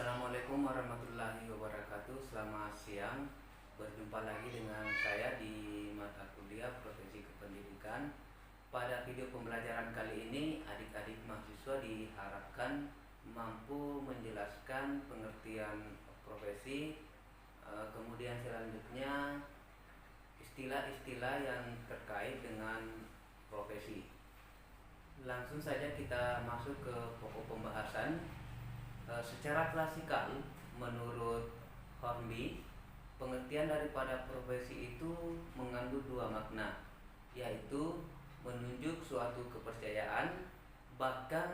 Assalamualaikum warahmatullahi wabarakatuh. Selamat siang. Berjumpa lagi dengan saya di mata kuliah Profesi Kependidikan. Pada video pembelajaran kali ini, adik-adik mahasiswa diharapkan mampu menjelaskan pengertian profesi, kemudian selanjutnya istilah-istilah yang terkait dengan profesi. Langsung saja kita masuk ke pokok pembahasan. Secara klasikal, menurut Hornby, pengertian daripada profesi itu mengandung dua makna, yaitu menunjuk suatu kepercayaan, bahkan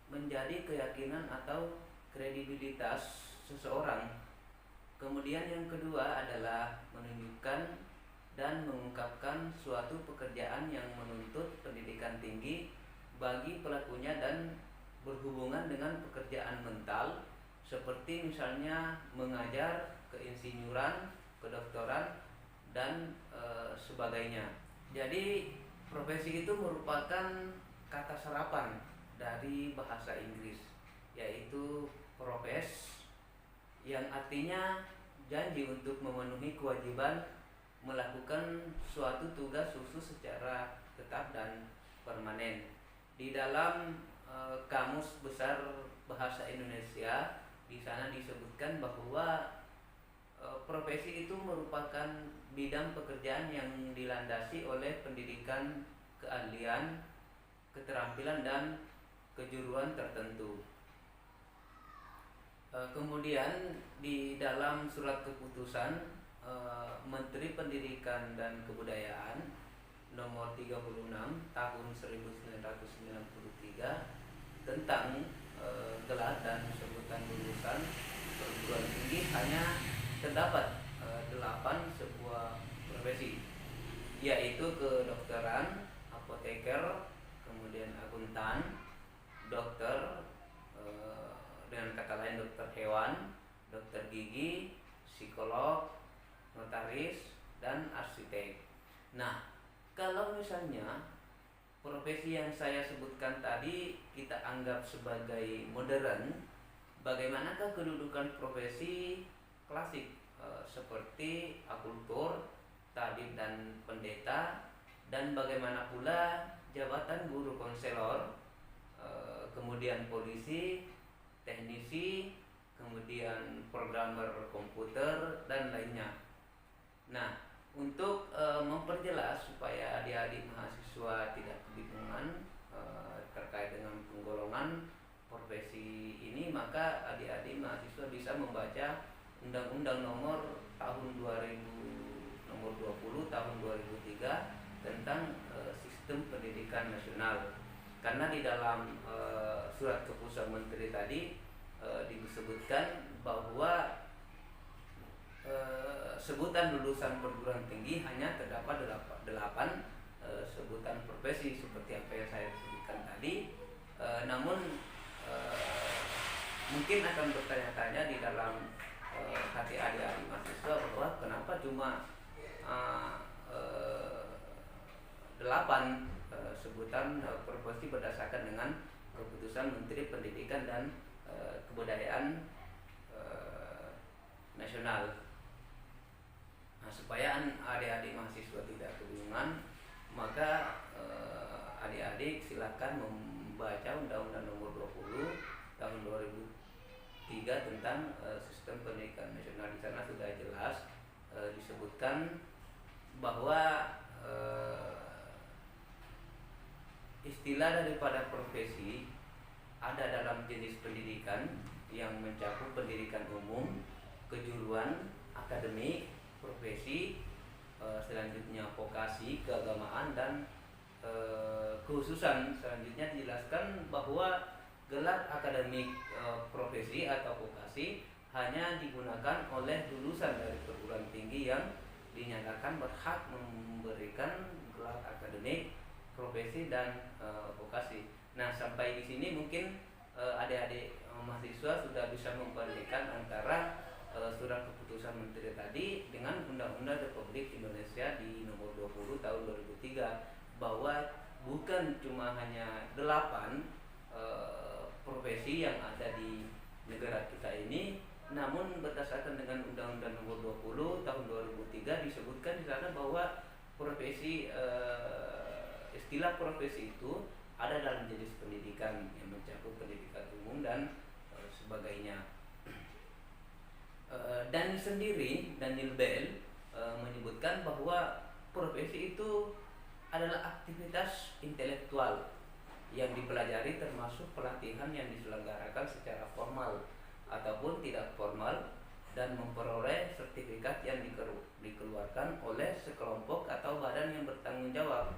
menjadi keyakinan atau kredibilitas seseorang. Kemudian yang kedua adalah menunjukkan dan mengungkapkan suatu pekerjaan yang menuntut pendidikan tinggi bagi pelakunya dan berhubungan dengan pekerjaan mental, seperti misalnya mengajar, keinsinyuran, kedokteran, dan sebagainya. Jadi profesi itu merupakan kata serapan dari bahasa Inggris, yaitu profes, yang artinya janji untuk memenuhi kewajiban melakukan suatu tugas khusus secara tetap dan permanen. Di dalam Kamus Besar Bahasa Indonesia, di sana disebutkan bahwa profesi itu merupakan bidang pekerjaan yang dilandasi oleh pendidikan, keahlian, keterampilan, dan kejuruan tertentu. Kemudian di dalam surat keputusan Menteri Pendidikan dan Kebudayaan nomor 36 tahun 1993 tentang gelar dan sebutan lulusan perguruan tinggi hanya terdapat 8 sebuah profesi, yaitu kedokteran, apoteker, kemudian akuntan, dokter, dengan kata lain dokter hewan, dokter gigi, psikolog, notaris, dan arsitek. Nah, kalau misalnya profesi yang saya sebutkan tadi kita anggap sebagai modern, bagaimanakah kedudukan profesi klasik seperti akultur, tabib dan pendeta, dan bagaimana pula jabatan guru konselor, kemudian polisi, teknisi, kemudian programmer komputer, dan lainnya. Nah, untuk memperjelas supaya adik-adik mahasiswa tidak kebingungan terkait dengan penggolongan profesi ini, maka adik-adik mahasiswa bisa membaca Undang-Undang nomor 20 tahun 2003 tentang sistem pendidikan nasional. Karena di dalam surat keputusan menteri tadi disebutkan bahwa sebutan lulusan perguruan tinggi hanya terdapat 8 sebutan profesi seperti apa yang saya sebutkan tadi. Namun mungkin akan bertanya-tanya di dalam hati adik-adik mahasiswa bahwa kenapa cuma 8 sebutan profesi berdasarkan dengan keputusan Menteri Pendidikan dan Kebudayaan Nasional. Nah, supaya adik-adik mahasiswa tidak kebingungan, maka adik-adik silakan membaca Undang-Undang nomor 20 tahun 2003 tentang sistem pendidikan nasional. Di sana sudah jelas disebutkan bahwa istilah daripada profesi ada dalam jenis pendidikan yang mencakup pendidikan umum, kejuruan, akademik, profesi, selanjutnya vokasi, keagamaan, dan kekhususan. Selanjutnya dijelaskan bahwa gelar akademik profesi atau vokasi hanya digunakan oleh lulusan dari perguruan tinggi yang dinyatakan berhak memberikan gelar akademik, profesi, dan vokasi. Nah, sampai di sini mungkin adik-adik mahasiswa sudah bisa membandingkan antara surat keputusan menteri tadi dengan Undang-Undang Republik Indonesia di nomor 20 tahun 2003, bahwa bukan cuma hanya 8 profesi yang ada di negara kita ini, istilah profesi itu ada dalam jenis pendidikan yang mencakup pendidikan umum dan sebagainya. Daniel Bell menyebutkan bahwa profesi itu adalah aktivitas intelektual yang dipelajari, termasuk pelatihan yang diselenggarakan secara formal ataupun tidak formal, dan memperoleh sertifikat yang dikeluarkan oleh sekelompok atau badan yang bertanggung jawab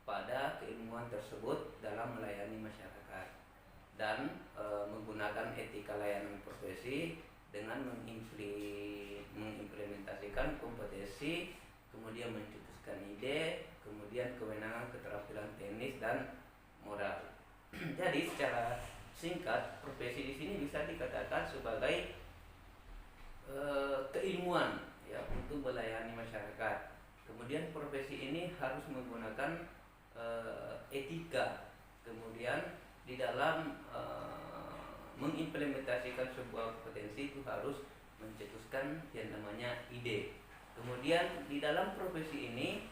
pada keilmuan tersebut dalam melayani masyarakat, dan menggunakan etika layanan profesi dengan mengimplementasikan kompetensi, kemudian mencetuskan ide, kemudian kewenangan, keterampilan teknis dan moral. Jadi secara singkat, profesi di sini bisa dikatakan sebagai keilmuan ya untuk melayani masyarakat. Kemudian profesi ini harus menggunakan etika. Kemudian di dalam mengimplementasikan sebuah kompetensi itu harus mencetuskan yang namanya ide. Kemudian di dalam profesi ini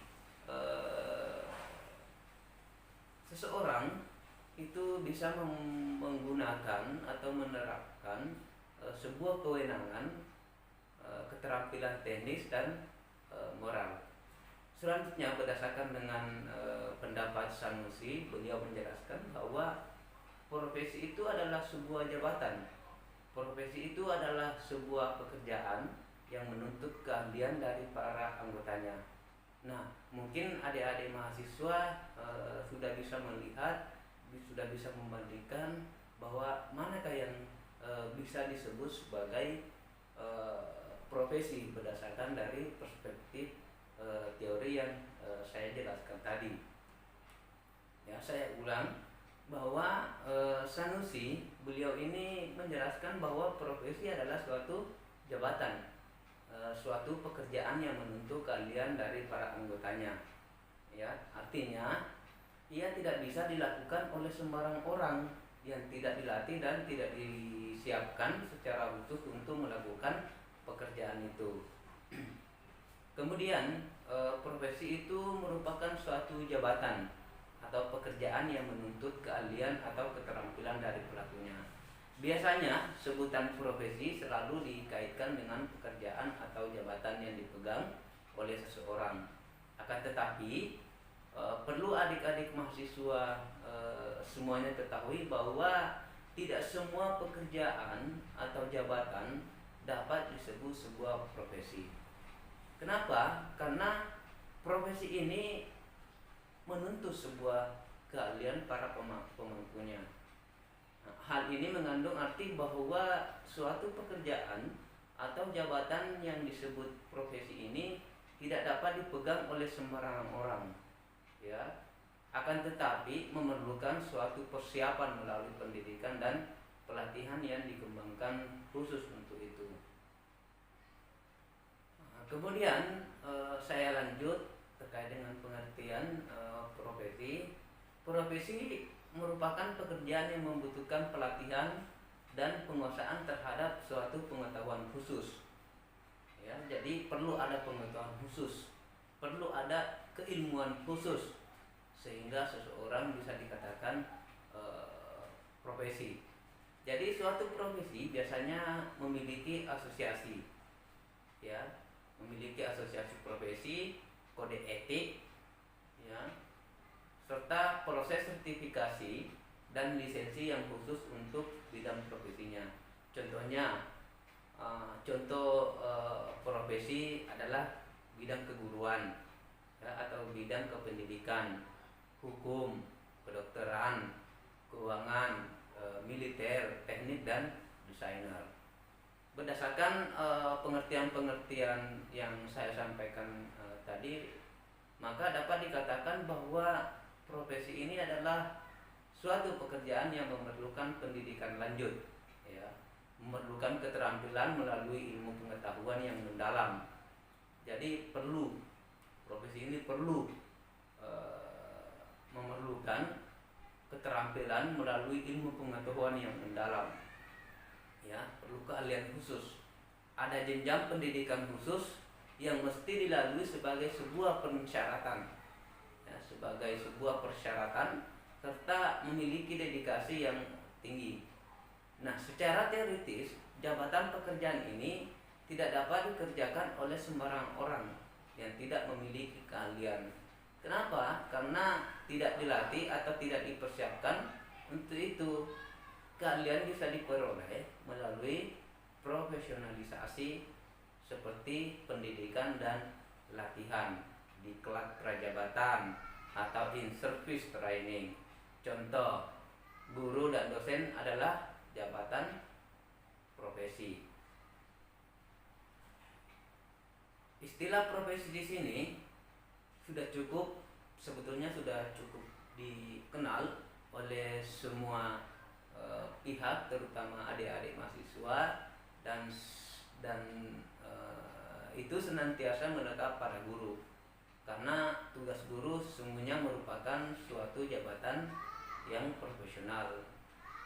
seseorang itu bisa menggunakan atau menerapkan sebuah kewenangan, keterampilan teknis dan moral. Selanjutnya, berdasarkan dengan pendapat Sanusi, beliau menjelaskan bahwa profesi itu adalah sebuah jabatan. Profesi itu adalah sebuah pekerjaan yang menuntut keahlian dari para anggotanya. Nah, mungkin adik-adik mahasiswa sudah bisa melihat, sudah bisa membandingkan bahwa manakah yang bisa disebut sebagai profesi berdasarkan dari perspektif teori yang saya jelaskan tadi. Ya, saya ulang bahwa Sanusi, beliau ini menjelaskan bahwa profesi adalah suatu jabatan, suatu pekerjaan yang menuntut keahlian dari para anggotanya. Ya, artinya ia tidak bisa dilakukan oleh sembarang orang yang tidak dilatih dan tidak disiapkan secara khusus untuk melakukan pekerjaan itu. Kemudian profesi itu merupakan suatu jabatan atau pekerjaan yang menuntut keahlian atau keterampilan dari pelakunya. Biasanya sebutan profesi selalu dikaitkan dengan pekerjaan atau jabatan yang dipegang oleh seseorang. Akan tetapi perlu adik-adik mahasiswa semuanya ketahui bahwa tidak semua pekerjaan atau jabatan dapat disebut sebuah profesi. Kenapa? Karena profesi ini menuntut sebuah keahlian para pemangkunya. Nah, hal ini mengandung arti bahwa suatu pekerjaan atau jabatan yang disebut profesi ini tidak dapat dipegang oleh sembarangan orang, ya. Akan tetapi memerlukan suatu persiapan melalui pendidikan dan pelatihan yang dikembangkan khusus untuk itu. Nah, kemudian saya lanjut terkait dengan pengertian profesi. Profesi merupakan pekerjaan yang membutuhkan pelatihan dan penguasaan terhadap suatu pengetahuan khusus. Ya, jadi perlu ada pengetahuan khusus, perlu ada keilmuan khusus sehingga seseorang bisa dikatakan profesi. Jadi suatu profesi biasanya memiliki asosiasi, ya, memiliki asosiasi profesi, kode etik, ya, serta proses sertifikasi dan lisensi yang khusus untuk bidang profesinya. Contohnya, profesi adalah bidang keguruan, ya, atau bidang kependidikan, hukum, kedokteran, keuangan, militer, teknik dan desainer. Berdasarkan pengertian-pengertian yang saya sampaikan tadi, maka dapat dikatakan bahwa profesi ini adalah suatu pekerjaan yang memerlukan pendidikan lanjut, ya, memerlukan keterampilan melalui ilmu pengetahuan yang mendalam. Jadi profesi ini perlu memerlukan keterampilan melalui ilmu pengetahuan yang mendalam, ya, perlu keahlian khusus. Ada jenjang pendidikan khusus yang mesti dilalui sebagai sebuah persyaratan, ya, sebagai sebuah persyaratan serta memiliki dedikasi yang tinggi. Nah, secara teoritis, jabatan pekerjaan ini tidak dapat dikerjakan oleh sembarang orang yang tidak memiliki keahlian. Kenapa? Karena tidak dilatih atau tidak dipersiapkan untuk itu. Keahlian bisa diperoleh melalui profesionalisasi seperti pendidikan dan latihan, diklat prajabatan atau in-service training. Contoh, guru dan dosen adalah jabatan profesi. Istilah profesi di sini sebetulnya sudah cukup dikenal oleh semua pihak, terutama adik-adik mahasiswa dan itu senantiasa menetap pada guru, karena tugas guru sesungguhnya merupakan suatu jabatan yang profesional.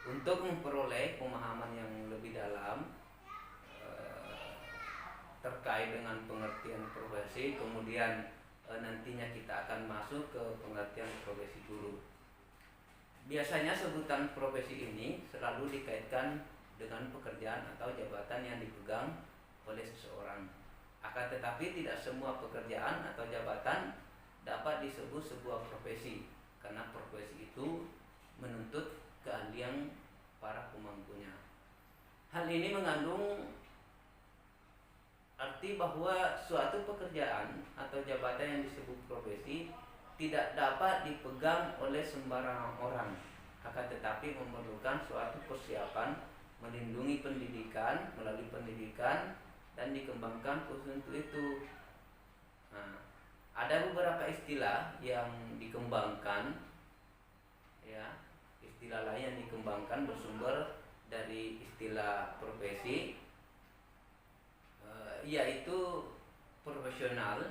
Untuk memperoleh pemahaman yang lebih dalam terkait dengan pengertian profesi, kemudian nantinya kita akan masuk ke pengertian profesi guru. Biasanya sebutan profesi ini selalu dikaitkan dengan pekerjaan atau jabatan yang dipegang oleh seseorang. Akan tetapi tidak semua pekerjaan atau jabatan dapat disebut sebuah profesi, karena profesi itu menuntut keahlian para pemangkunya. Hal ini mengandung arti bahwa suatu pekerjaan atau jabatan yang disebut profesi tidak dapat dipegang oleh sembarang orang, akan tetapi memerlukan suatu persiapan melindungi pendidikan, melalui pendidikan dan dikembangkan khusus untuk itu. Nah, ada beberapa istilah yang dikembangkan, ya, istilah lain yang dikembangkan bersumber dari istilah profesi, yaitu profesional,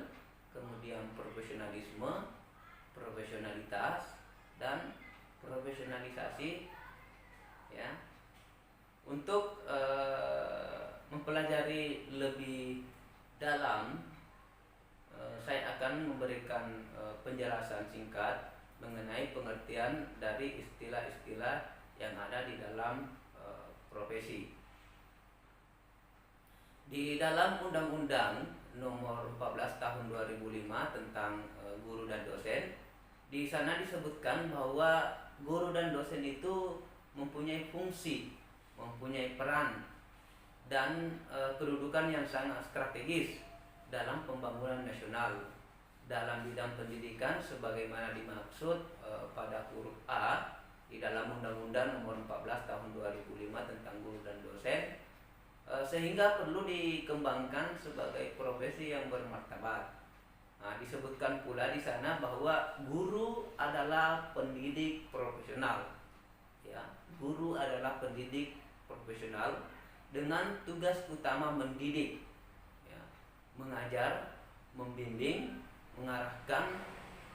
kemudian profesionalisme, profesionalitas, dan profesionalisasi. Ya, untuk mempelajari lebih dalam, saya akan memberikan penjelasan singkat mengenai pengertian dari istilah-istilah yang ada di dalam profesi. Di dalam Undang-Undang Nomor 14 Tahun 2005 tentang guru dan dosen, di sana disebutkan bahwa guru dan dosen itu mempunyai fungsi, mempunyai peran dan kedudukan yang sangat strategis dalam pembangunan nasional dalam bidang pendidikan sebagaimana dimaksud pada huruf A di dalam Undang-Undang Nomor 14 Tahun 2005 tentang guru dan dosen, sehingga perlu dikembangkan sebagai profesi yang bermartabat. Nah, disebutkan pula di sana bahwa guru adalah pendidik profesional. Ya, guru adalah pendidik profesional dengan tugas utama mendidik, ya, mengajar, membimbing, mengarahkan,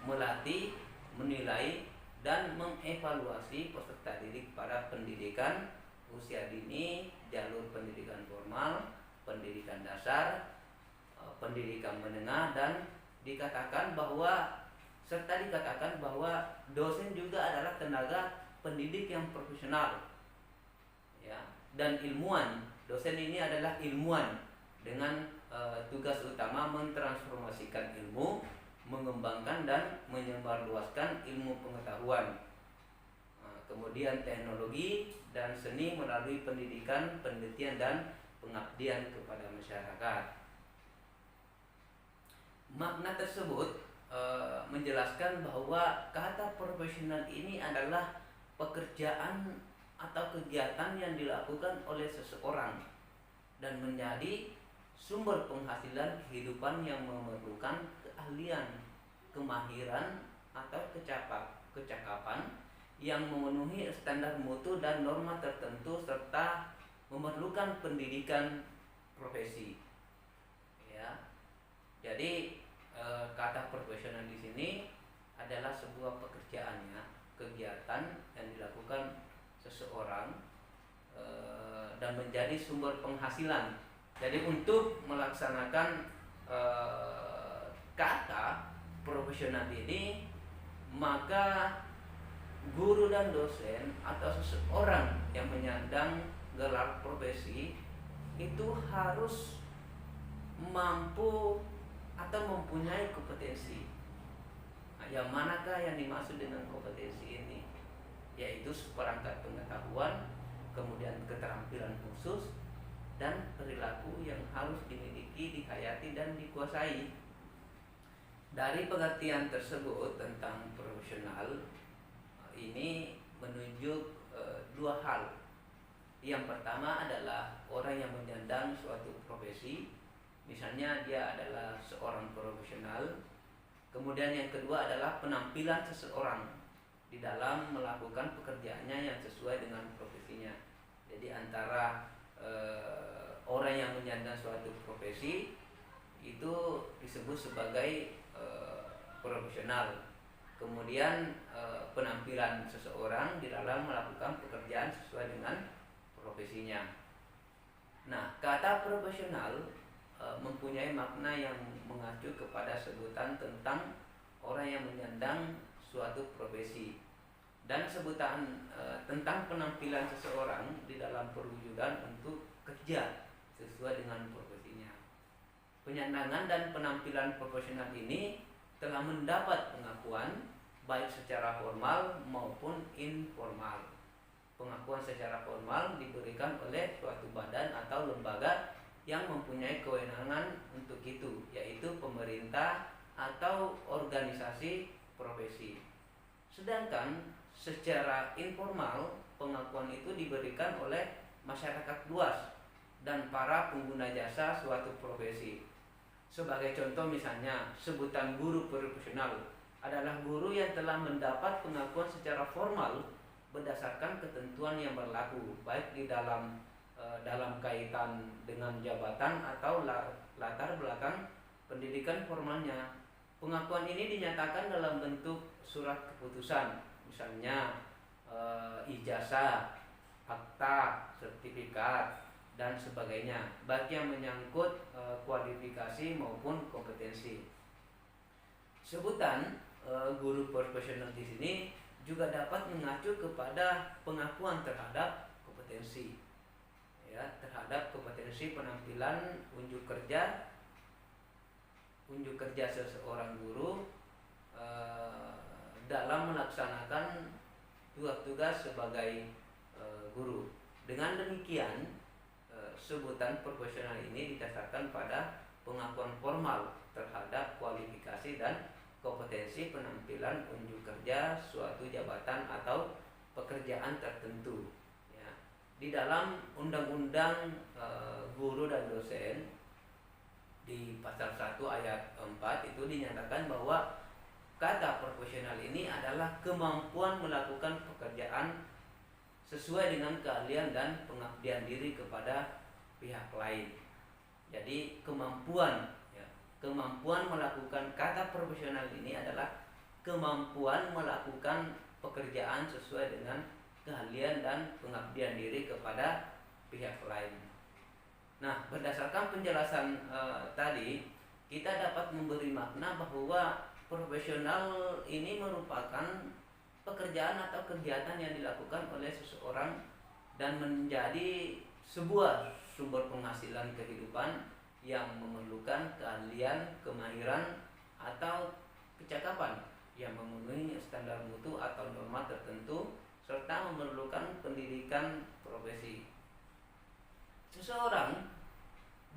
melatih, menilai, dan mengevaluasi peserta didik pada pendidikan usia dini, jalur pendidikan formal, pendidikan dasar, pendidikan menengah, dan dikatakan bahwa dosen juga adalah tenaga pendidik yang profesional, ya, dan ilmuwan. Dosen ini adalah ilmuwan dengan tugas utama mentransformasikan ilmu, mengembangkan dan menyebarluaskan ilmu pengetahuan, kemudian teknologi dan seni melalui pendidikan, penelitian, dan pengabdian kepada masyarakat. Makna tersebut menjelaskan bahwa kata profesional ini adalah pekerjaan atau kegiatan yang dilakukan oleh seseorang dan menjadi sumber penghasilan kehidupan yang memerlukan keahlian, kemahiran, atau kecakapan yang memenuhi standar mutu dan norma tertentu serta memerlukan pendidikan profesi. Ya, jadi kata profesional di sini adalah sebuah pekerjaannya, kegiatan yang dilakukan seseorang dan menjadi sumber penghasilan. Jadi untuk melaksanakan kata profesional ini maka guru dan dosen atau seseorang yang menyandang gelar profesi itu harus mampu atau mempunyai kompetensi. Nah, yang manakah yang dimaksud dengan kompetensi ini? Yaitu seperangkat pengetahuan, kemudian keterampilan khusus, dan perilaku yang harus dimiliki, dihayati, dan dikuasai. Dari pengertian tersebut tentang profesional ini menunjuk dua hal. Yang pertama adalah orang yang menyandang suatu profesi, misalnya dia adalah seorang profesional. Kemudian yang kedua adalah penampilan seseorang di dalam melakukan pekerjaannya yang sesuai dengan profesinya. Jadi antara orang yang menyandang suatu profesi itu disebut sebagai profesional. Kemudian penampilan seseorang di dalam melakukan pekerjaan sesuai dengan profesinya. Nah, kata profesional mempunyai makna yang mengacu kepada sebutan tentang orang yang menyandang suatu profesi, dan sebutan tentang penampilan seseorang di dalam perwujudan untuk kerja sesuai dengan profesinya. Penyandangan dan penampilan profesional ini telah mendapat pengakuan baik secara formal maupun informal. Pengakuan secara formal diberikan oleh suatu badan atau lembaga yang mempunyai kewenangan untuk itu, yaitu pemerintah atau organisasi profesi. Sedangkan secara informal, pengakuan itu diberikan oleh masyarakat luas dan para pengguna jasa suatu profesi. Sebagai contoh misalnya, sebutan guru profesional adalah guru yang telah mendapat pengakuan secara formal berdasarkan ketentuan yang berlaku, baik di dalam kaitan dengan jabatan atau latar belakang pendidikan formalnya. Pengakuan ini dinyatakan dalam bentuk surat keputusan, misalnya ijazah, akta, sertifikat, dan sebagainya, baik yang menyangkut kualifikasi maupun kompetensi. Sebutan guru profesional di sini juga dapat mengacu kepada pengakuan terhadap kompetensi, ya, terhadap kompetensi penampilan unjuk kerja seseorang guru dalam melaksanakan tugas sebagai guru. Dengan demikian, sebutan profesional ini didasarkan pada pengakuan formal terhadap kualifikasi dan kompetensi penampilan unjuk kerja suatu jabatan atau pekerjaan tertentu. Ya. Di dalam Undang-Undang Guru dan Dosen di pasal 1 ayat 4 itu dinyatakan bahwa kata profesional ini adalah kemampuan melakukan pekerjaan sesuai dengan keahlian dan pengabdian diri kepada pihak lain. Jadi kemampuan melakukan, kata profesional ini adalah kemampuan melakukan pekerjaan sesuai dengan keahlian dan pengabdian diri kepada pihak lain. Nah, berdasarkan penjelasan tadi, kita dapat memberi makna bahwa profesional ini merupakan pekerjaan atau kegiatan yang dilakukan oleh seseorang dan menjadi sebuah sumber penghasilan kehidupan yang memerlukan keahlian, kemahiran, atau kecakapan yang memenuhi standar mutu atau norma tertentu serta memerlukan pendidikan profesi. Seseorang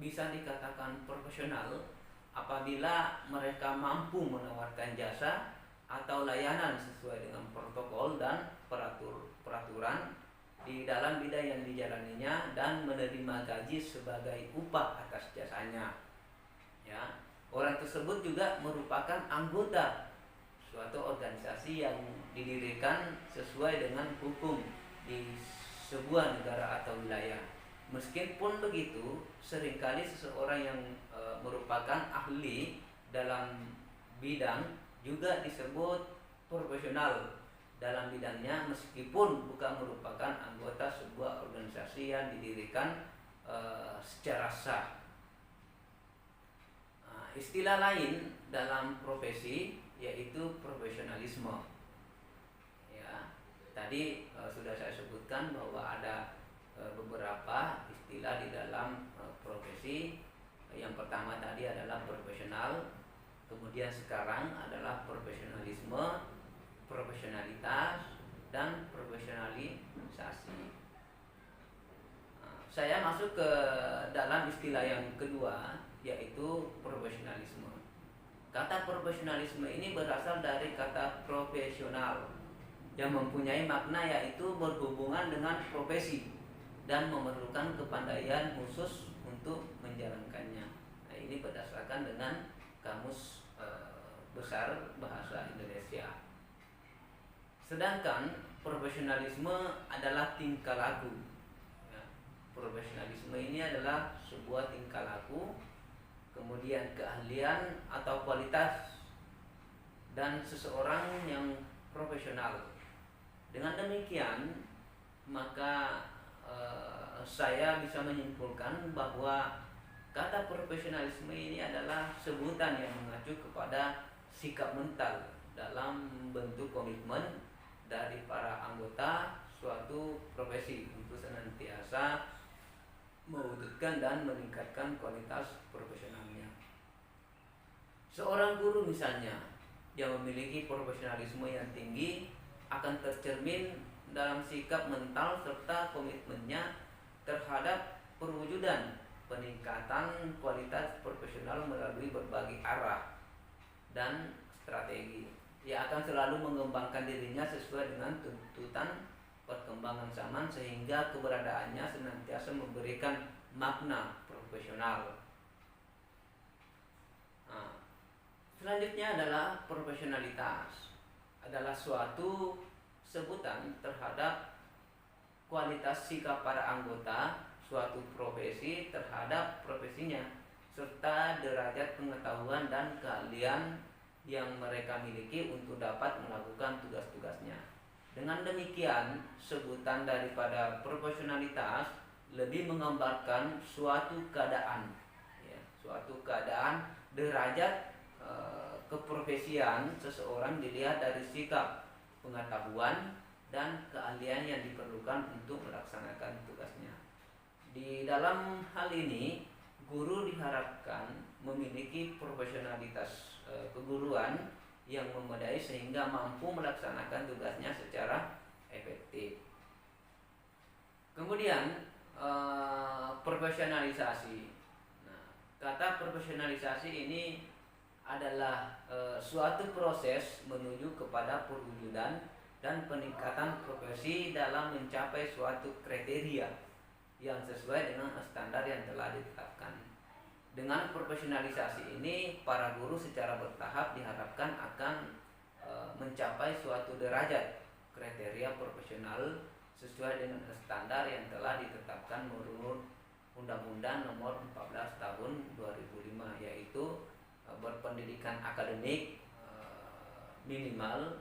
bisa dikatakan profesional apabila mereka mampu menawarkan jasa atau layanan sesuai dengan protokol dan peraturan di dalam bidang yang dijalaninya dan menerima gaji sebagai upah atas jasanya. Ya, orang tersebut juga merupakan anggota suatu organisasi yang didirikan sesuai dengan hukum di sebuah negara atau wilayah. Meskipun begitu, seringkali seseorang yang merupakan ahli dalam bidang juga disebut profesional dalam bidangnya meskipun bukan merupakan anggota sebuah organisasi yang didirikan secara sah. Istilah lain dalam profesi yaitu profesionalisme. Tadi sudah saya sebutkan bahwa ada beberapa istilah di dalam profesi. Yang pertama tadi adalah profesional, kemudian sekarang adalah profesionalisme, profesionalitas, dan profesionalisasi. Saya masuk ke dalam istilah yang kedua, yaitu profesionalisme. Kata profesionalisme ini berasal dari kata profesional yang mempunyai makna yaitu berhubungan dengan profesi dan memerlukan kepandaian khusus untuk menjalankannya. Nah, ini berdasarkan dengan Kamus Besar Bahasa Indonesia. Sedangkan profesionalisme adalah tingkah laku. Profesionalisme ini adalah sebuah tingkah laku, kemudian keahlian atau kualitas dan seseorang yang profesional. Dengan demikian, maka saya bisa menyimpulkan bahwa kata profesionalisme ini adalah sebutan yang mengacu kepada sikap mental dalam bentuk komitmen dari para anggota suatu profesi untuk senantiasa mewujudkan dan meningkatkan kualitas profesionalnya. Seorang guru misalnya yang memiliki profesionalisme yang tinggi akan tercermin dalam sikap mental serta komitmennya terhadap perwujudan peningkatan kualitas profesional melalui berbagai arah dan strategi. Ia akan selalu mengembangkan dirinya sesuai dengan tuntutan perkembangan zaman sehingga keberadaannya senantiasa memberikan makna profesional. Selanjutnya adalah profesionalitas. Adalah suatu sebutan terhadap kualitas sikap para anggota suatu profesi terhadap profesinya serta derajat pengetahuan dan keahlian yang mereka miliki untuk dapat melakukan tugas-tugasnya. Dengan demikian, sebutan daripada profesionalitas lebih menggambarkan suatu keadaan, suatu keadaan derajat keprofesian seseorang dilihat dari sikap, pengetahuan, dan keahlian yang diperlukan untuk melaksanakan tugasnya. Di dalam hal ini, guru diharapkan memiliki profesionalitas keguruan yang memadai sehingga mampu melaksanakan tugasnya secara efektif. Kemudian profesionalisasi. Nah, kata profesionalisasi ini adalah suatu proses menuju kepada perwujudan dan peningkatan profesi dalam mencapai suatu kriteria yang sesuai dengan standar yang telah ditetapkan. Dengan profesionalisasi ini, para guru secara bertahap diharapkan akan mencapai suatu derajat kriteria profesional sesuai dengan standar yang telah ditetapkan menurut Undang-Undang Nomor 14 Tahun 2005, yaitu berpendidikan akademik minimal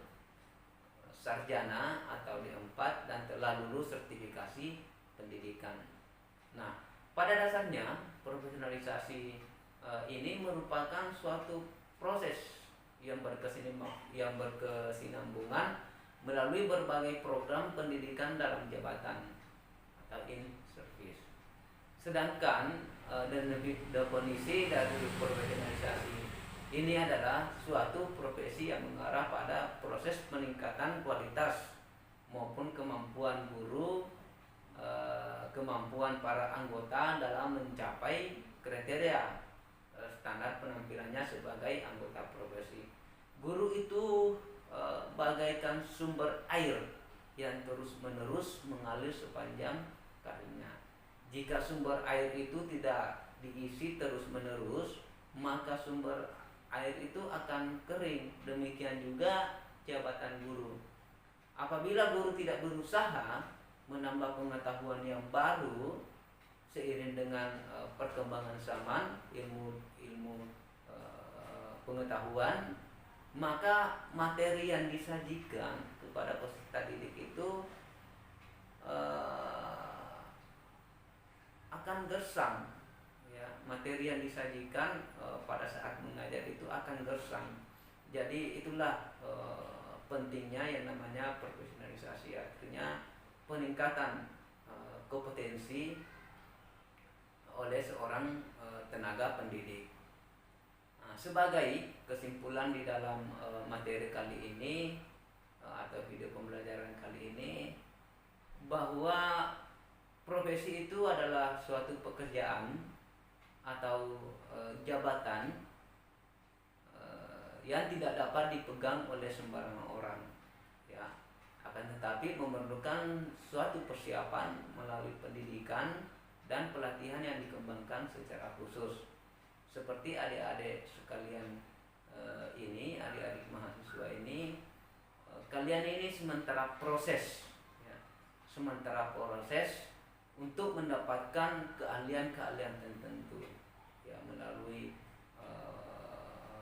sarjana atau D4 dan telah lulus sertifikasi pendidikan. Nah, pada dasarnya profesionalisasi ini merupakan suatu proses yang berkesinambungan melalui berbagai program pendidikan dalam jabatan atau in service. Sedangkan definisi dari profesionalisasi ini adalah suatu profesi yang mengarah pada proses peningkatan kualitas maupun kemampuan guru, kemampuan para anggota dalam mencapai kriteria standar penampilannya sebagai anggota profesi. Guru itu bagaikan sumber air yang terus-menerus mengalir sepanjang karirnya. Jika sumber air itu tidak diisi terus-menerus, maka sumber air itu akan kering. Demikian juga jabatan guru. Apabila guru tidak berusaha menambah pengetahuan yang baru seiring dengan perkembangan zaman, ilmu pengetahuan, maka materi yang disajikan kepada peserta didik itu akan gersang. Materi yang disajikan pada saat mengajar itu akan gersang. Jadi itulah pentingnya yang namanya profesionalisasi, artinya peningkatan kompetensi oleh seorang tenaga pendidik. Nah, sebagai kesimpulan di dalam materi kali ini atau video pembelajaran kali ini, bahwa profesi itu adalah suatu pekerjaan atau jabatan yang tidak dapat dipegang oleh sembarangan orang, ya. Akan tetapi memerlukan suatu persiapan melalui pendidikan dan pelatihan yang dikembangkan secara khusus. Seperti adik-adik sekalian ini, adik-adik mahasiswa ini, kalian ini sementara proses, ya, sementara proses untuk mendapatkan keahlian-keahlian tertentu, ya, melalui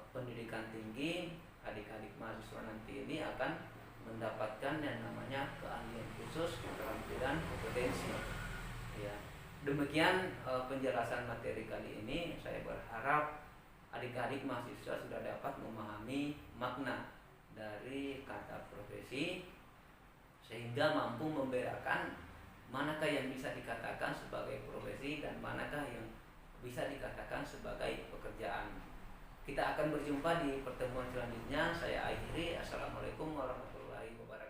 pendidikan tinggi. Adik-adik mahasiswa nanti ini akan mendapatkan yang namanya keahlian khusus, keterampilan, kompetensi, ya. Demikian penjelasan materi kali ini. Saya berharap adik-adik mahasiswa sudah dapat memahami makna dari kata profesi, sehingga mampu membedakan manakah yang bisa dikatakan sebagai profesi dan manakah yang bisa dikatakan sebagai pekerjaan. Kita akan berjumpa di pertemuan selanjutnya. Saya akhiri. Assalamualaikum warahmatullahi wabarakatuh.